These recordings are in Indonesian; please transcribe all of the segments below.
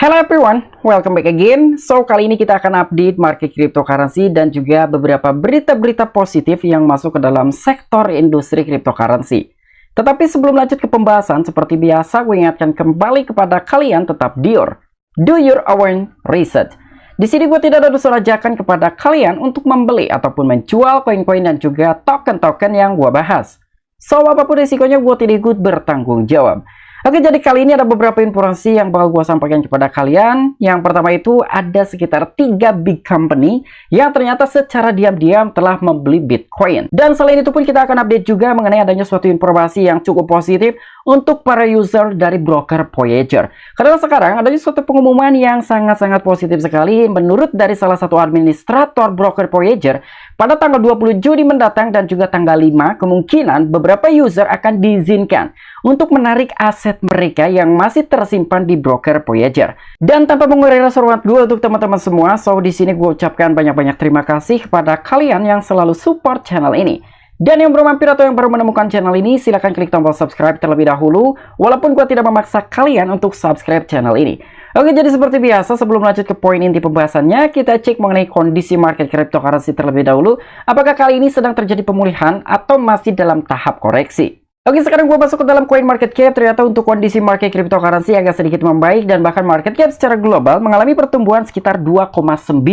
Hello everyone, welcome back again. So, kali ini kita akan update market cryptocurrency dan juga beberapa berita-berita positif yang masuk ke dalam sektor industri cryptocurrency. Tetapi sebelum lanjut ke pembahasan, seperti biasa gue ingatkan kembali kepada kalian tetap do your own research. Di sini gue tidak ada usul ajakan kepada kalian untuk membeli ataupun menjual koin-koin dan juga token-token yang gue bahas. So, apapun risikonya gue tidak ikut bertanggung jawab. Oke, jadi kali ini ada beberapa informasi yang bakal gue sampaikan kepada kalian. Yang pertama itu ada sekitar 3 big company yang ternyata secara diam-diam telah membeli Bitcoin. Dan selain itu pun kita akan update juga mengenai adanya suatu informasi yang cukup positif untuk para user dari broker Voyager. Karena sekarang ada suatu pengumuman yang sangat-sangat positif sekali menurut dari salah satu administrator broker Voyager. Pada tanggal 20 Juni mendatang dan juga tanggal 5, kemungkinan beberapa user akan diizinkan untuk menarik aset mereka yang masih tersimpan di broker Voyager. Dan tanpa mengurangi rasa hormat gue untuk teman-teman semua, so di sini gue ucapkan banyak-banyak terima kasih kepada kalian yang selalu support channel ini. Dan yang belum mampir atau yang baru menemukan channel ini, silahkan klik tombol subscribe terlebih dahulu, walaupun gue tidak memaksa kalian untuk subscribe channel ini. Oke, jadi seperti biasa, sebelum lanjut ke poin inti pembahasannya, kita cek mengenai kondisi market cryptocurrency terlebih dahulu. Apakah kali ini sedang terjadi pemulihan atau masih dalam tahap koreksi? Oke, sekarang gue masuk ke dalam coin market cap. Ternyata untuk kondisi market cryptocurrency agak sedikit membaik dan bahkan market cap secara global mengalami pertumbuhan sekitar 2,19%.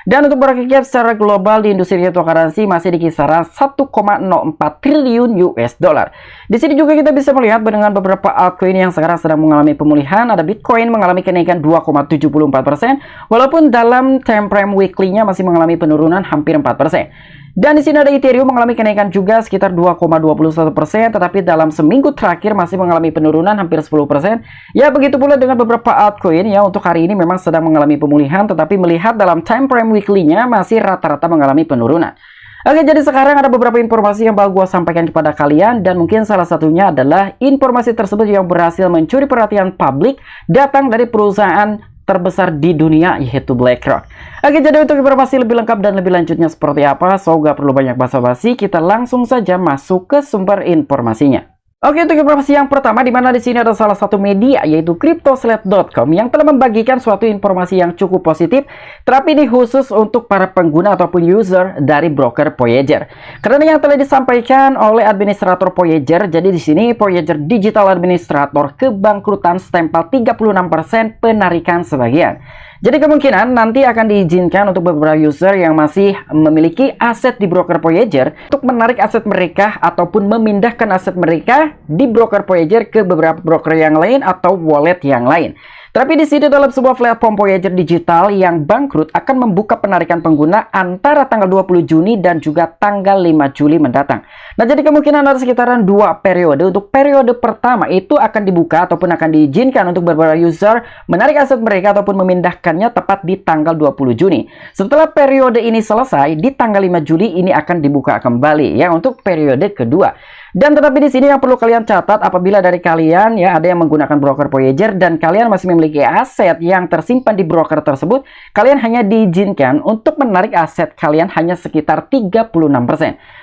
Dan untuk market cap secara global di industri cryptocurrency masih di kisaran 1,04 triliun US dollar. Di sini juga kita bisa melihat dengan beberapa altcoin yang sekarang sedang mengalami pemulihan. Ada Bitcoin mengalami kenaikan 2,74%, walaupun dalam time frame weekly-nya masih mengalami penurunan hampir 4%. Dan di sini ada Ethereum mengalami kenaikan juga sekitar 2,21%, tetapi dalam seminggu terakhir masih mengalami penurunan hampir 10%. Ya, begitu pula dengan beberapa altcoin ya, untuk hari ini memang sedang mengalami pemulihan, tetapi melihat dalam time frame weekly-nya masih rata-rata mengalami penurunan. Oke, jadi sekarang ada beberapa informasi yang bakal gue sampaikan kepada kalian, dan mungkin salah satunya adalah informasi tersebut yang berhasil mencuri perhatian publik datang dari perusahaan terbesar di dunia, yaitu BlackRock. Oke, jadi untuk informasi lebih lengkap dan lebih lanjutnya seperti apa, so gak perlu banyak basa-basi, kita langsung saja masuk ke sumber informasinya. Oke, untuk informasi yang pertama, di mana di sini ada salah satu media yaitu cryptoslate.com yang telah membagikan suatu informasi yang cukup positif, tetapi ini khusus untuk para pengguna ataupun user dari broker Voyager. Karena yang telah disampaikan oleh administrator Voyager, jadi di sini Voyager Digital Administrator kebangkrutan stempel 36% penarikan sebagian. Jadi kemungkinan nanti akan diizinkan untuk beberapa user yang masih memiliki aset di broker Voyager untuk menarik aset mereka ataupun memindahkan aset mereka di broker Voyager ke beberapa broker yang lain atau wallet yang lain. Tapi di sini dalam sebuah platform Voyager Digital yang bangkrut akan membuka penarikan pengguna antara tanggal 20 Juni dan juga tanggal 5 Juli mendatang. Nah, jadi kemungkinan ada sekitaran 2 periode. Untuk periode pertama itu akan dibuka ataupun akan diizinkan untuk beberapa user menarik aset mereka ataupun memindahkannya tepat di tanggal 20 Juni. Setelah periode ini selesai, di tanggal 5 Juli ini akan dibuka kembali ya untuk periode kedua. Dan tetapi di sini yang perlu kalian catat, apabila dari kalian ya ada yang menggunakan broker Voyager dan kalian masih memiliki aset yang tersimpan di broker tersebut, kalian hanya diizinkan untuk menarik aset kalian hanya sekitar 36%.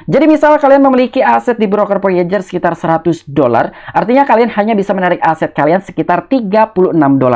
Jadi misal kalian memiliki aset di broker Voyager sekitar $100, artinya kalian hanya bisa menarik aset kalian sekitar $36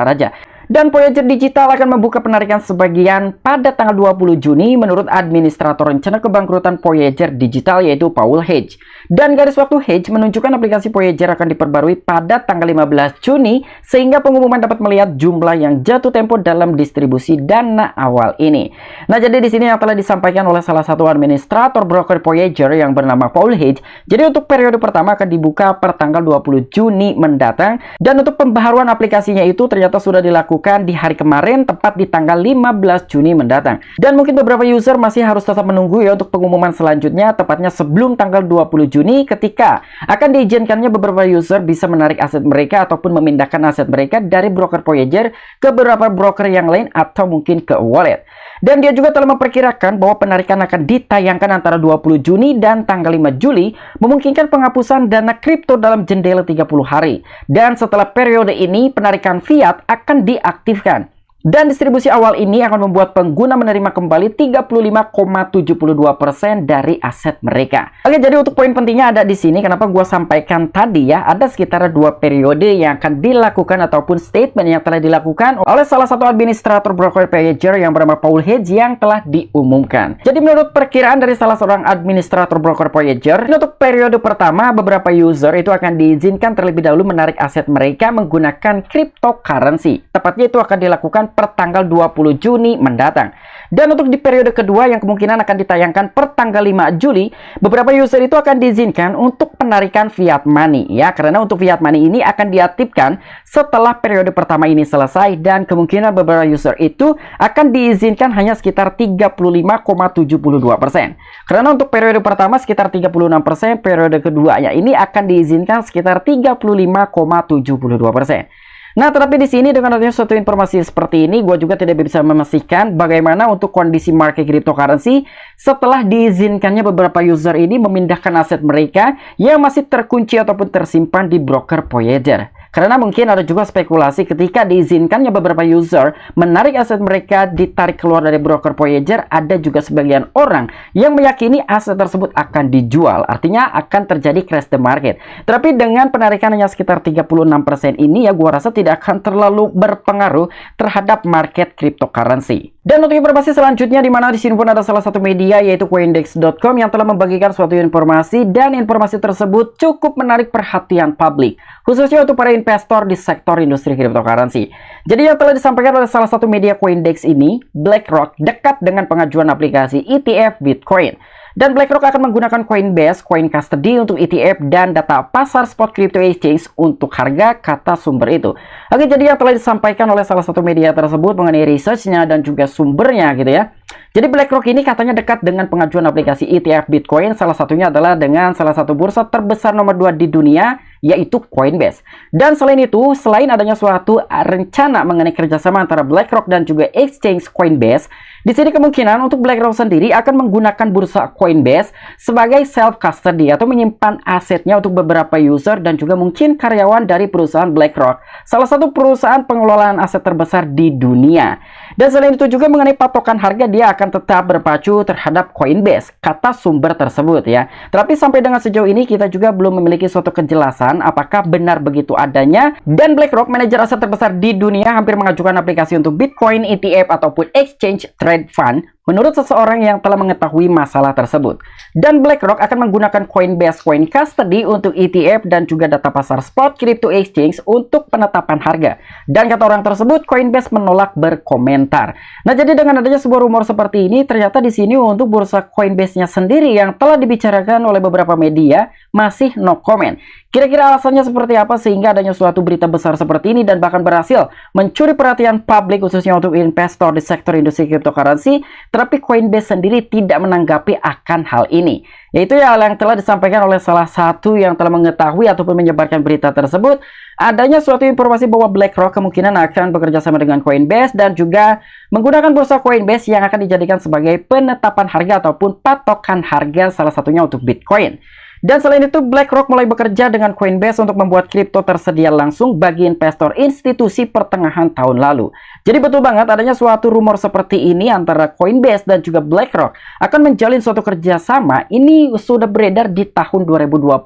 aja. Dan Voyager Digital akan membuka penarikan sebagian pada tanggal 20 Juni menurut administrator rencana kebangkrutan Voyager Digital yaitu Paul Hedge. Dan garis waktu Hedge menunjukkan aplikasi Voyager akan diperbarui pada tanggal 15 Juni sehingga pengumuman dapat melihat jumlah yang jatuh tempo dalam distribusi dana awal ini. Nah, jadi di sini yang telah disampaikan oleh salah satu administrator broker Voyager yang bernama Paul Hedge. Jadi untuk periode pertama akan dibuka per tanggal 20 Juni mendatang, dan untuk pembaharuan aplikasinya itu ternyata sudah dilakukan di hari kemarin tepat di tanggal 15 Juni mendatang. Dan mungkin beberapa user masih harus tetap menunggu ya untuk pengumuman selanjutnya, tepatnya sebelum tanggal 20 Juni ketika akan diizinkannya beberapa user bisa menarik aset mereka ataupun memindahkan aset mereka dari broker Voyager ke beberapa broker yang lain atau mungkin ke wallet. Dan dia juga telah memperkirakan bahwa penarikan akan ditayangkan antara 20 Juni dan tanggal 5 Juli, memungkinkan penghapusan dana kripto dalam jendela 30 hari. Dan setelah periode ini, penarikan fiat akan diaktifkan. Dan distribusi awal ini akan membuat pengguna menerima kembali 35,72% dari aset mereka. Oke, jadi untuk poin pentingnya ada di sini. Kenapa gue sampaikan tadi ya, ada sekitar 2 periode yang akan dilakukan ataupun statement yang telah dilakukan oleh salah satu administrator broker Voyager yang bernama Paul Hedge yang telah diumumkan. Jadi menurut perkiraan dari salah seorang administrator broker Voyager, untuk periode pertama beberapa user itu akan diizinkan terlebih dahulu menarik aset mereka menggunakan cryptocurrency. Tepatnya itu akan dilakukan per tanggal 20 Juni mendatang. Dan untuk di periode kedua yang kemungkinan akan ditayangkan per tanggal 5 Juli, beberapa user itu akan diizinkan untuk penarikan fiat money ya, karena untuk fiat money ini akan diaktifkan setelah periode pertama ini selesai dan kemungkinan beberapa user itu akan diizinkan hanya sekitar 35,72%. Karena untuk periode pertama sekitar 36%, periode keduanya ini akan diizinkan sekitar 35,72%. Nah, tetapi di sini dengan adanya suatu informasi seperti ini, gue juga tidak bisa memastikan bagaimana untuk kondisi market cryptocurrency setelah diizinkannya beberapa user ini memindahkan aset mereka yang masih terkunci ataupun tersimpan di broker Voyager. Karena mungkin ada juga spekulasi ketika diizinkannya beberapa user menarik aset mereka ditarik keluar dari broker Voyager, ada juga sebagian orang yang meyakini aset tersebut akan dijual. Artinya akan terjadi crash the market. Tapi dengan penarikan hanya sekitar 36% ini ya, gua rasa tidak akan terlalu berpengaruh terhadap market cryptocurrency. Dan untuk informasi selanjutnya, di mana di sini pun ada salah satu media yaitu Coindex.com yang telah membagikan suatu informasi, dan informasi tersebut cukup menarik perhatian publik, khususnya untuk para investor di sektor industri cryptocurrency. Jadi yang telah disampaikan oleh salah satu media Coindex ini, BlackRock dekat dengan pengajuan aplikasi ETF Bitcoin. Dan BlackRock akan menggunakan Coinbase, Coin Custody untuk ETF dan data pasar spot crypto exchange untuk harga kata sumber itu. Oke, jadi yang telah disampaikan oleh salah satu media tersebut mengenai researchnya dan juga sumbernya gitu ya. Jadi BlackRock ini katanya dekat dengan pengajuan aplikasi ETF Bitcoin, salah satunya adalah dengan salah satu bursa terbesar nomor 2 di dunia, yaitu Coinbase. Dan selain itu, selain adanya suatu rencana mengenai kerjasama antara BlackRock dan juga exchange Coinbase, di sini kemungkinan untuk BlackRock sendiri akan menggunakan bursa Coinbase sebagai self-custody atau menyimpan asetnya untuk beberapa user dan juga mungkin karyawan dari perusahaan BlackRock, salah satu perusahaan pengelolaan aset terbesar di dunia. Dan selain itu juga mengenai patokan harga, dia akan tetap berpacu terhadap Coinbase, kata sumber tersebut ya. Tapi sampai dengan sejauh ini kita juga belum memiliki suatu kejelasan apakah benar begitu adanya. Dan BlackRock, manajer aset terbesar di dunia, hampir mengajukan aplikasi untuk Bitcoin, ETF ataupun Exchange Trade Fund menurut seseorang yang telah mengetahui masalah tersebut. Dan BlackRock akan menggunakan Coinbase Coin Custody untuk ETF dan juga data pasar spot crypto exchange untuk penetapan harga. Dan kata orang tersebut, Coinbase menolak berkomentar. Nah, jadi dengan adanya sebuah rumor seperti ini, ternyata di sini untuk bursa Coinbase-nya sendiri yang telah dibicarakan oleh beberapa media masih no comment. Kira-kira alasannya seperti apa sehingga adanya suatu berita besar seperti ini dan bahkan berhasil mencuri perhatian publik khususnya untuk investor di sektor industri cryptocurrency, tetapi Coinbase sendiri tidak menanggapi akan hal ini. Yaitu ya yang telah disampaikan oleh salah satu yang telah mengetahui ataupun menyebarkan berita tersebut, adanya suatu informasi bahwa BlackRock kemungkinan akan bekerja sama dengan Coinbase dan juga menggunakan bursa Coinbase yang akan dijadikan sebagai penetapan harga ataupun patokan harga, salah satunya untuk Bitcoin. Dan selain itu, BlackRock mulai bekerja dengan Coinbase untuk membuat kripto tersedia langsung bagi investor institusi pertengahan tahun lalu. Jadi betul banget adanya suatu rumor seperti ini antara Coinbase dan juga BlackRock akan menjalin suatu kerjasama. Ini sudah beredar di tahun 2022,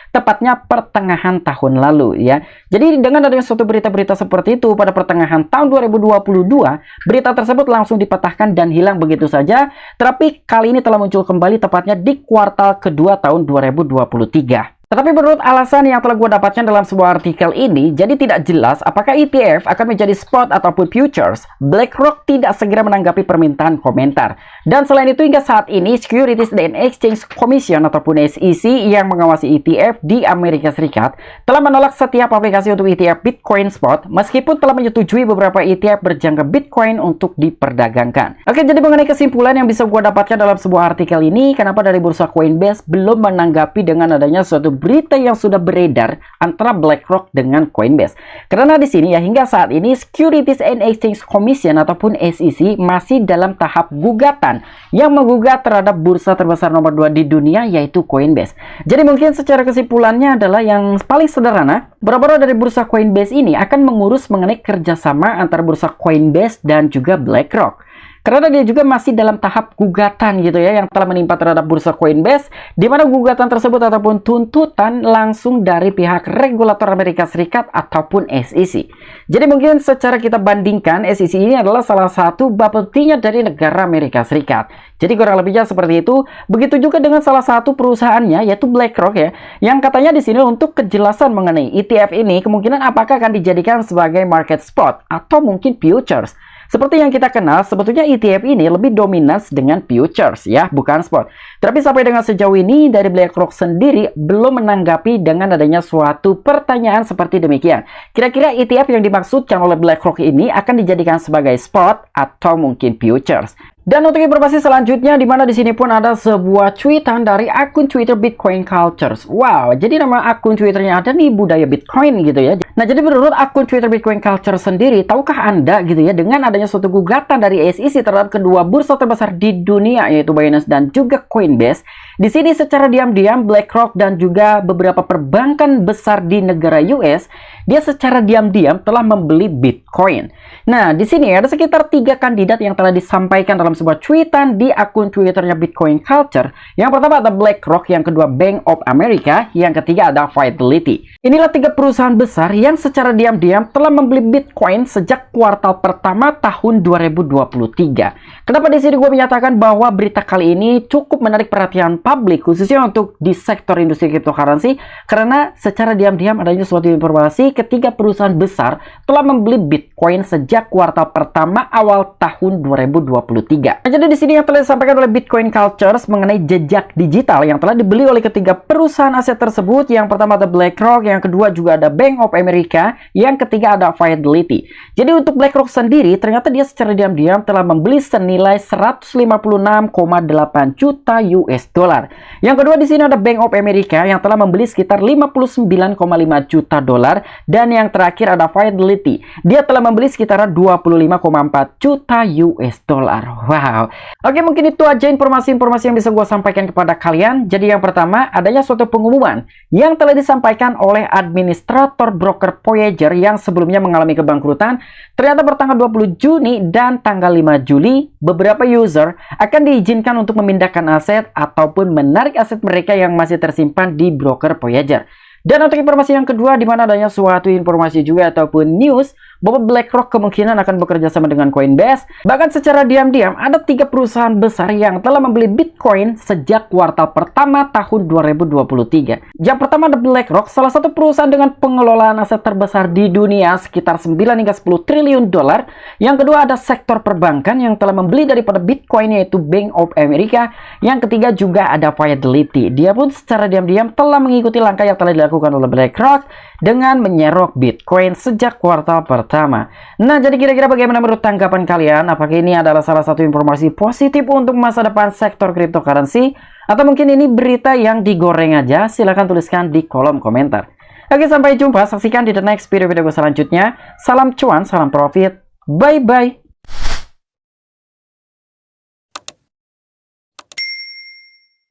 tepatnya pertengahan tahun lalu ya. Jadi dengan adanya suatu berita-berita seperti itu pada pertengahan tahun 2022, berita tersebut langsung dipatahkan dan hilang begitu saja. Tapi kali ini telah muncul kembali tepatnya di kuartal kedua tahun 2023. Tetapi menurut alasan yang telah gue dapatkan dalam sebuah artikel ini, jadi tidak jelas apakah ETF akan menjadi spot ataupun futures. BlackRock tidak segera menanggapi permintaan komentar. Dan selain itu hingga saat ini, Securities and Exchange Commission ataupun SEC yang mengawasi ETF di Amerika Serikat telah menolak setiap aplikasi untuk ETF Bitcoin Spot meskipun telah menyetujui beberapa ETF berjangka Bitcoin untuk diperdagangkan. Oke, jadi mengenai kesimpulan yang bisa gue dapatkan dalam sebuah artikel ini, kenapa dari bursa Coinbase belum menanggapi dengan adanya suatu berita yang sudah beredar antara BlackRock dengan Coinbase. Karena di sini ya hingga saat ini Securities and Exchange Commission ataupun SEC masih dalam tahap gugatan yang menggugat terhadap bursa terbesar nomor 2 di dunia yaitu Coinbase. Jadi mungkin secara kesimpulannya adalah yang paling sederhana, beberapa dari bursa Coinbase ini akan mengurus mengenai kerjasama antara bursa Coinbase dan juga BlackRock. Karena dia juga masih dalam tahap gugatan gitu ya yang telah menimpa terhadap bursa Coinbase, di mana gugatan tersebut ataupun tuntutan langsung dari pihak regulator Amerika Serikat ataupun SEC. Jadi mungkin secara kita bandingkan, SEC ini adalah salah satu bapetinya dari negara Amerika Serikat. Jadi kurang lebihnya seperti itu. Begitu juga dengan salah satu perusahaannya yaitu BlackRock ya, yang katanya di sini untuk kejelasan mengenai ETF ini kemungkinan apakah akan dijadikan sebagai market spot atau mungkin futures. Seperti yang kita kenal, sebetulnya ETF ini lebih dominan dengan futures ya, bukan spot. Tapi sampai dengan sejauh ini dari BlackRock sendiri belum menanggapi dengan adanya suatu pertanyaan seperti demikian. Kira-kira ETF yang dimaksudkan oleh BlackRock ini akan dijadikan sebagai spot atau mungkin futures. Dan untuk informasi selanjutnya, di mana di sini pun ada sebuah tweetan dari akun Twitter Bitcoin Cultures. Wow, jadi nama akun Twitternya ada nih budaya Bitcoin gitu ya. Nah, jadi menurut akun Twitter Bitcoin Culture sendiri, tahukah Anda gitu ya, dengan adanya suatu gugatan dari SEC terhadap kedua bursa terbesar di dunia yaitu Binance dan juga Coinbase, di sini secara diam-diam BlackRock dan juga beberapa perbankan besar di negara US, dia secara diam-diam telah membeli Bitcoin. Nah, di sini ada sekitar 3 kandidat yang telah disampaikan dalam sebuah tweetan di akun Twitternya Bitcoin Culture. Yang pertama ada BlackRock, yang kedua Bank of America, yang ketiga ada Fidelity. Inilah 3 perusahaan besar yang secara diam-diam telah membeli Bitcoin sejak kuartal pertama tahun 2023. Kenapa di sini gue menyatakan bahwa berita kali ini cukup menarik perhatian publik, khususnya untuk di sektor industri cryptocurrency, karena secara diam-diam adanya suatu informasi ketiga perusahaan besar telah membeli Bitcoin sejak kuartal pertama awal tahun 2023. Nah, jadi di sini yang telah disampaikan oleh Bitcoin Cultures mengenai jejak digital yang telah dibeli oleh ketiga perusahaan aset tersebut. Yang pertama ada BlackRock, yang kedua juga ada Bank of America, yang ketiga ada Fidelity. Jadi untuk BlackRock sendiri ternyata dia secara diam-diam telah membeli senilai 156,8 juta US dollar. Yang kedua di sini ada Bank of America yang telah membeli sekitar 59,5 juta dolar, dan yang terakhir ada Fidelity. Dia telah membeli sekitar 25,4 juta US dollar. Wow. Oke, mungkin itu aja informasi-informasi yang bisa gue sampaikan kepada kalian. Jadi yang pertama, adanya suatu pengumuman yang telah disampaikan oleh administrator broker Voyager yang sebelumnya mengalami kebangkrutan. Ternyata bertanggal 20 Juni dan tanggal 5 Juli, beberapa user akan diizinkan untuk memindahkan aset ataupun menarik aset mereka yang masih tersimpan di broker Voyager. Dan untuk informasi yang kedua, di mana adanya suatu informasi juga ataupun news bahwa BlackRock kemungkinan akan bekerja sama dengan Coinbase. Bahkan secara diam-diam ada 3 perusahaan besar yang telah membeli Bitcoin sejak kuartal pertama tahun 2023. Yang pertama ada BlackRock, salah satu perusahaan dengan pengelolaan aset terbesar di dunia sekitar 9 hingga 10 triliun dolar. Yang kedua ada sektor perbankan yang telah membeli daripada Bitcoin yaitu Bank of America. Yang ketiga juga ada Fidelity. Dia pun secara diam-diam telah mengikuti langkah yang telah dilakukan oleh BlackRock dengan menyerok Bitcoin sejak kuartal pertama. Nah, jadi kira-kira bagaimana menurut tanggapan kalian? Apakah ini adalah salah satu informasi positif untuk masa depan sektor cryptocurrency? Atau mungkin ini berita yang digoreng aja? Silahkan tuliskan di kolom komentar. Oke, sampai jumpa. Saksikan di the next video gue selanjutnya. Salam cuan, salam profit. Bye-bye.